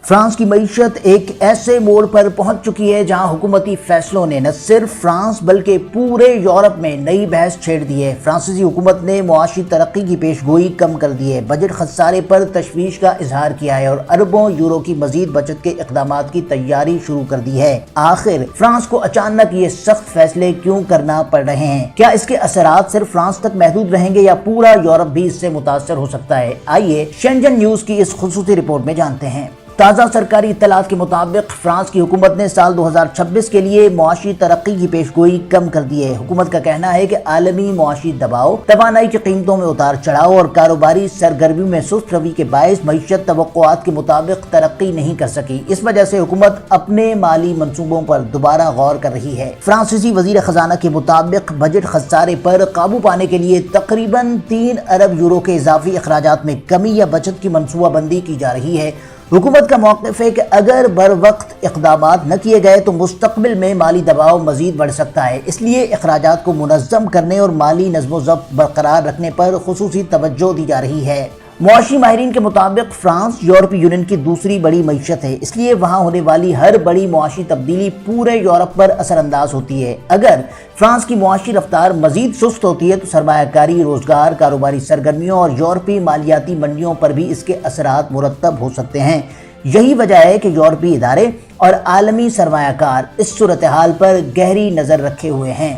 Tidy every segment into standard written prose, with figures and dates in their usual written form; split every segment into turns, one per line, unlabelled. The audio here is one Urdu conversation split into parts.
فرانس کی معیشت ایک ایسے موڑ پر پہنچ چکی ہے جہاں حکومتی فیصلوں نے نہ صرف فرانس بلکہ پورے یورپ میں نئی بحث چھیڑ دی ہے۔ فرانسیسی حکومت نے معاشی ترقی کی پیش گوئی کم کر دی ہے، بجٹ خسارے پر تشویش کا اظہار کیا ہے اور اربوں یورو کی مزید بچت کے اقدامات کی تیاری شروع کر دی ہے۔ آخر فرانس کو اچانک یہ سخت فیصلے کیوں کرنا پڑ رہے ہیں؟ کیا اس کے اثرات صرف فرانس تک محدود رہیں گے یا پورا یورپ بھی اس سے متاثر ہو سکتا ہے؟ آئیے شینجن نیوز کی اس خصوصی رپورٹ میں جانتے ہیں۔ تازہ سرکاری اطلاعات کے مطابق فرانس کی حکومت نے سال 2026 کے لیے معاشی ترقی کی پیش گوئی کم کر دی ہے۔ حکومت کا کہنا ہے کہ عالمی معاشی دباؤ، توانائی کی قیمتوں میں اتار چڑھاؤ اور کاروباری سرگرمیوں میں سست روی کے باعث معیشت توقعات کے مطابق ترقی نہیں کر سکی۔ اس وجہ سے حکومت اپنے مالی منصوبوں پر دوبارہ غور کر رہی ہے۔ فرانسیسی وزیر خزانہ کے مطابق بجٹ خسارے پر قابو پانے کے لیے تقریباً 3 ارب یورو کے اضافی اخراجات میں کمی یا بچت کی منصوبہ بندی کی جا رہی ہے۔ حکومت کا موقف ہے کہ اگر بر وقت اقدامات نہ کیے گئے تو مستقبل میں مالی دباؤ مزید بڑھ سکتا ہے، اس لیے اخراجات کو منظم کرنے اور مالی نظم و ضبط برقرار رکھنے پر خصوصی توجہ دی جا رہی ہے۔ معاشی ماہرین کے مطابق فرانس یورپی یونین کی دوسری بڑی معیشت ہے، اس لیے وہاں ہونے والی ہر بڑی معاشی تبدیلی پورے یورپ پر اثر انداز ہوتی ہے۔ اگر فرانس کی معاشی رفتار مزید سست ہوتی ہے تو سرمایہ کاری، روزگار، کاروباری سرگرمیوں اور یورپی مالیاتی منڈیوں پر بھی اس کے اثرات مرتب ہو سکتے ہیں۔ یہی وجہ ہے کہ یورپی ادارے اور عالمی سرمایہ کار اس صورتحال پر گہری نظر رکھے ہوئے ہیں۔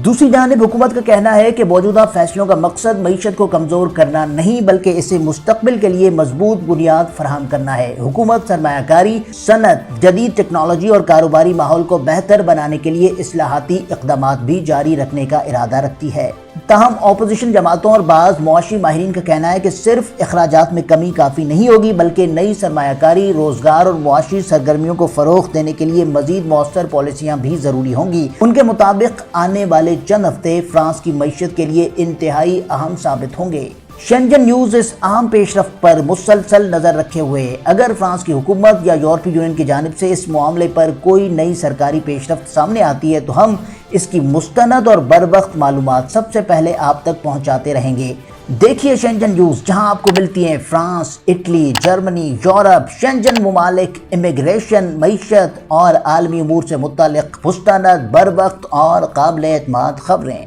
دوسری جانب حکومت کا کہنا ہے کہ موجودہ فیصلوں کا مقصد معیشت کو کمزور کرنا نہیں بلکہ اسے مستقبل کے لیے مضبوط بنیاد فراہم کرنا ہے۔ حکومت سرمایہ کاری، صنعت، جدید ٹیکنالوجی اور کاروباری ماحول کو بہتر بنانے کے لیے اصلاحاتی اقدامات بھی جاری رکھنے کا ارادہ رکھتی ہے۔ تاہم اپوزیشن جماعتوں اور بعض معاشی ماہرین کا کہنا ہے کہ صرف اخراجات میں کمی کافی نہیں ہوگی بلکہ نئی سرمایہ کاری، روزگار اور معاشی سرگرمیوں کو فروغ دینے کے لیے مزید مؤثر پالیسیاں بھی ضروری ہوں گی۔ ان کے مطابق آنے والے چند ہفتے فرانس کی معیشت کے لیے انتہائی اہم ثابت ہوں گے۔ شینجن نیوز اس اہم پیش رفت پر مسلسل نظر رکھے ہوئے اگر فرانس کی حکومت یا یورپی یونین کی جانب سے اس معاملے پر کوئی نئی سرکاری پیش رفت سامنے آتی ہے تو ہم اس کی مستند اور بروقت معلومات سب سے پہلے آپ تک پہنچاتے رہیں گے۔ دیکھیے شینجن نیوز، جہاں آپ کو ملتی ہیں فرانس، اٹلی، جرمنی، یورپ، شینجن ممالک، امیگریشن، معیشت اور عالمی امور سے متعلق مستند، بروقت اور قابل اعتماد خبریں۔